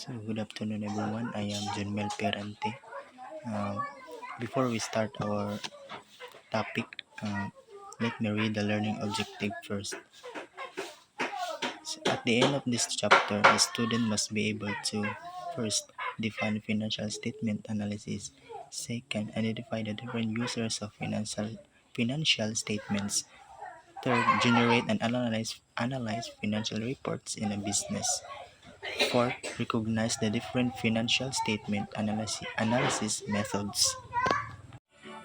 So, good afternoon, everyone. I am Junmel Perante. Uh, Before we start our topic, let me read the learning objective first. So, at the end of this chapter, the student must be able to first define financial statement analysis, second, identify the different users of financial statements, third, generate and analyze financial reports in a business. Fourth, recognize the different financial statement analysis methods.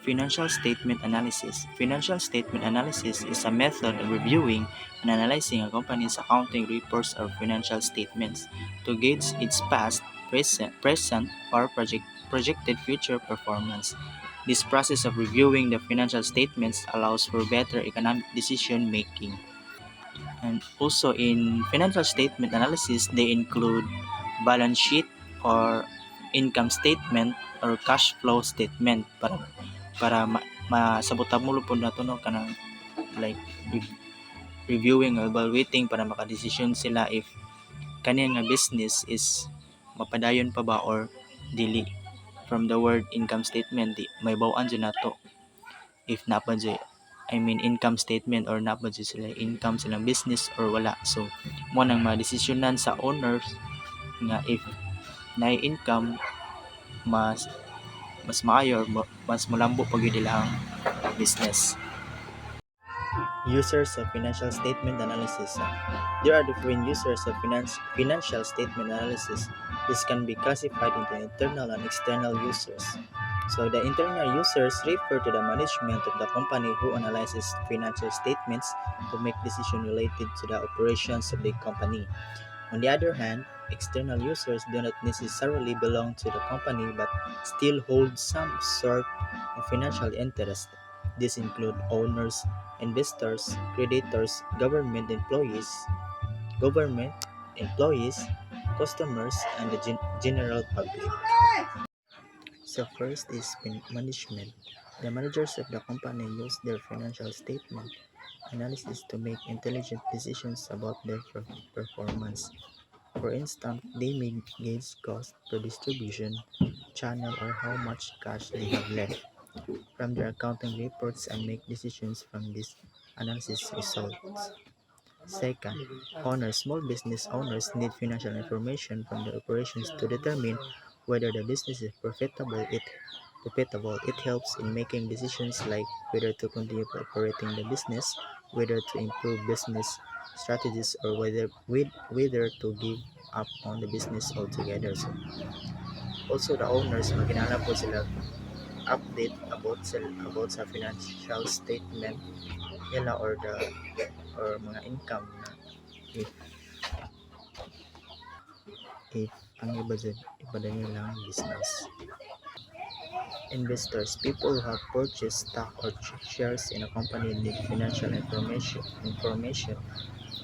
Financial statement analysis. Financial statement analysis is a method of reviewing and analyzing a company's accounting reports or financial statements to gauge its past, present or projected future performance. This process of reviewing the financial statements allows for better economic decision making. And also in financial statement analysis, they include balance sheet or income statement or cash flow statement para masabutan mo po na to no kanang like reviewing or evaluating para makadesisyon sila if kaniya nga business is mapadayon pa ba or dili. From the word income statement, may bawaan dyan nato if napa dyan income statement or napa dyan sila income silang business or wala. So mo nang madesisyonan sa owners nga if na income mas maayo or mas mulambo pag ang business. Users of financial statement analysis. There are different users of financial statement analysis. This can be classified into internal and external users. So the internal users refer to the management of the company who analyzes financial statements to make decisions related to the operations of the company. On the other hand, external users do not necessarily belong to the company but still hold some sort of financial interest. These include owners, investors, creditors, government employees, customers, and the general public. So first is management. The managers of the company use their financial statement analysis to make intelligent decisions about their performance. For instance, they may gauge cost per distribution channel or how much cash they have left from their accounting reports and make decisions from these analysis results. Second, owners. Small business owners need financial information from their operations to determine whether the business is profitable. It helps in making decisions like whether to continue operating the business, whether to improve business strategies, or whether to give up on the business altogether. So, also the owners maginana po sila update about sa financial statement nila or mga income na if ang iba nilang business. Investors, people who have purchased stock or shares in a company need financial information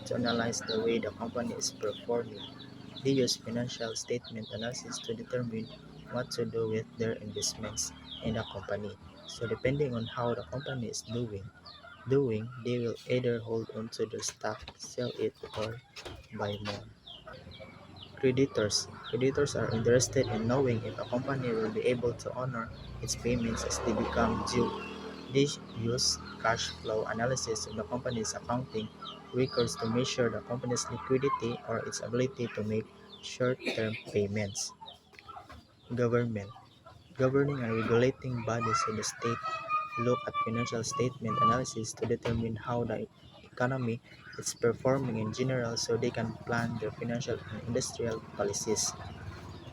to analyze the way the company is performing. They use financial statement analysis to determine what to do with their investments in a company. So depending on how the company is doing, they will either hold onto their stock, sell it, or buy more. Creditors are interested in knowing if a company will be able to honor its payments as they become due. They use cash flow analysis of the company's accounting records to measure the company's liquidity or its ability to make short-term payments. Government. Governing and regulating bodies of the state look at financial statement analysis to determine how the economy is performing in general so they can plan their financial and industrial policies.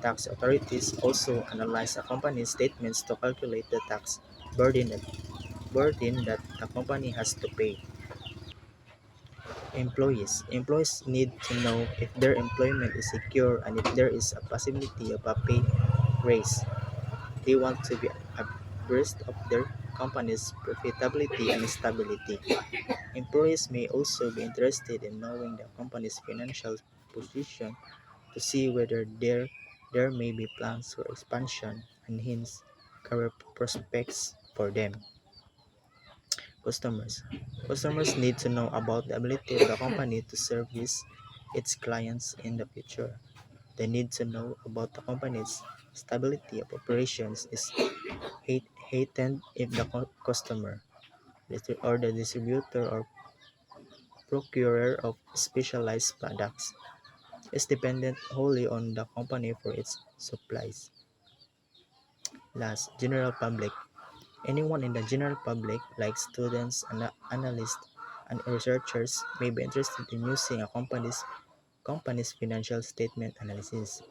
Tax authorities also analyze a company's statements to calculate the tax burden that the company has to pay. Employees need to know if their employment is secure and if there is a possibility of a pay raise. They want to be abreast of their company's profitability and stability. Employees may also be interested in knowing the company's financial position to see whether there may be plans for expansion and hence career prospects for them. Customers need to know about the ability of the company to service its clients in the future. The need to know about the company's stability of operations is heightened if the customer or the distributor or procurer of specialized products is dependent wholly on the company for its supplies. Last, general public. Anyone in the general public, like students, analysts, and researchers, may be interested in using a company's financial statement analysis.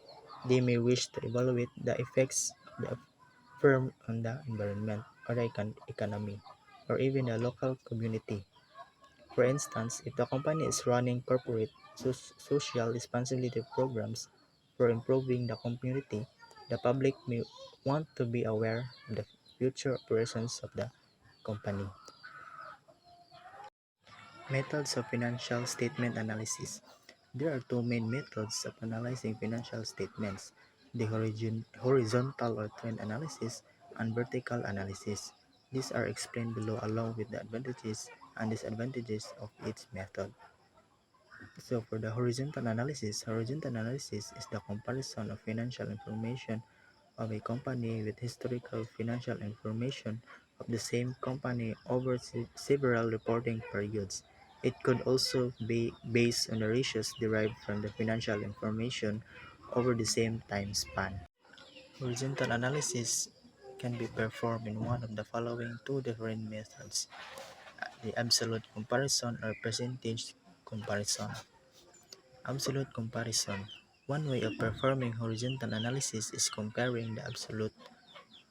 They may wish to evaluate the effects of the firm on the environment or the economy, or even the local community. For instance, if the company is running corporate social responsibility programs for improving the community, the public may want to be aware of the future operations of the company. Methods of financial statement analysis. There are two main methods of analyzing financial statements: the horizontal or trend analysis and vertical analysis. These are explained below along with the advantages and disadvantages of each method. So for the horizontal analysis is the comparison of financial information of a company with historical financial information of the same company over several reporting periods. It could also be based on the ratios derived from the financial information over the same time span. Horizontal analysis can be performed in one of the following two different methods: the absolute comparison or percentage comparison. Absolute comparison. One way of performing horizontal analysis is comparing the absolute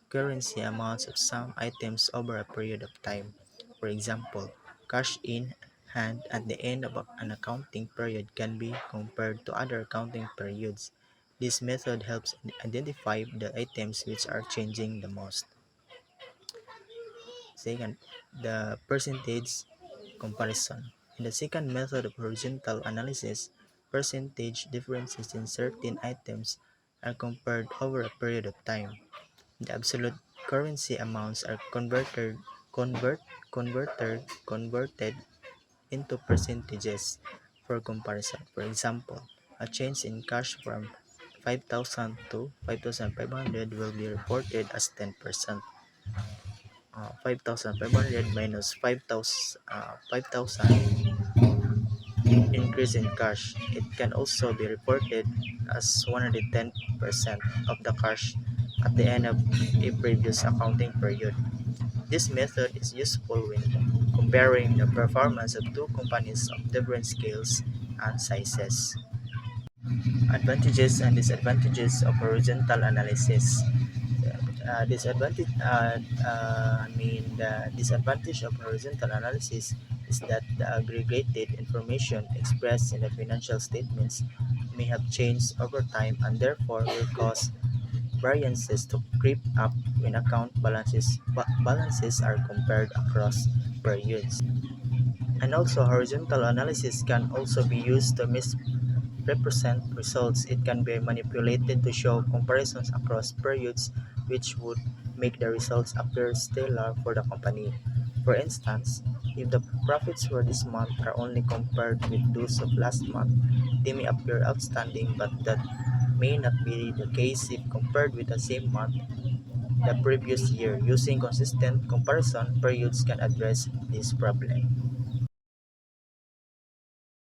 currency amounts of some items over a period of time. For example, cash in hand at the end of an accounting period can be compared to other accounting periods. This method helps identify the items which are changing the most. Second, the percentage comparison. In the second method of horizontal analysis, percentage differences in certain items are compared over a period of time. The absolute currency amounts are convert, converted into percentages for comparison. For example, a change in cash from 5,000 to 5,500 will be reported as 10%. 5,500 minus 5,000 increase in cash. It can also be reported as 110% of the cash at the end of a previous accounting period. This method is useful when comparing the performance of two companies of different scales and sizes. Advantages and disadvantages of horizontal analysis. The disadvantage of horizontal analysis is that the aggregated information expressed in the financial statements may have changed over time and therefore will cause variances to creep up when account balances are compared across periods. And also, horizontal analysis can also be used to misrepresent results. It can be manipulated to show comparisons across periods, which would make the results appear stellar for the company. For instance, if the profits for this month are only compared with those of last month, they may appear outstanding, but that may not be the case if compared with the same month the previous year. Using consistent comparison periods can address this problem.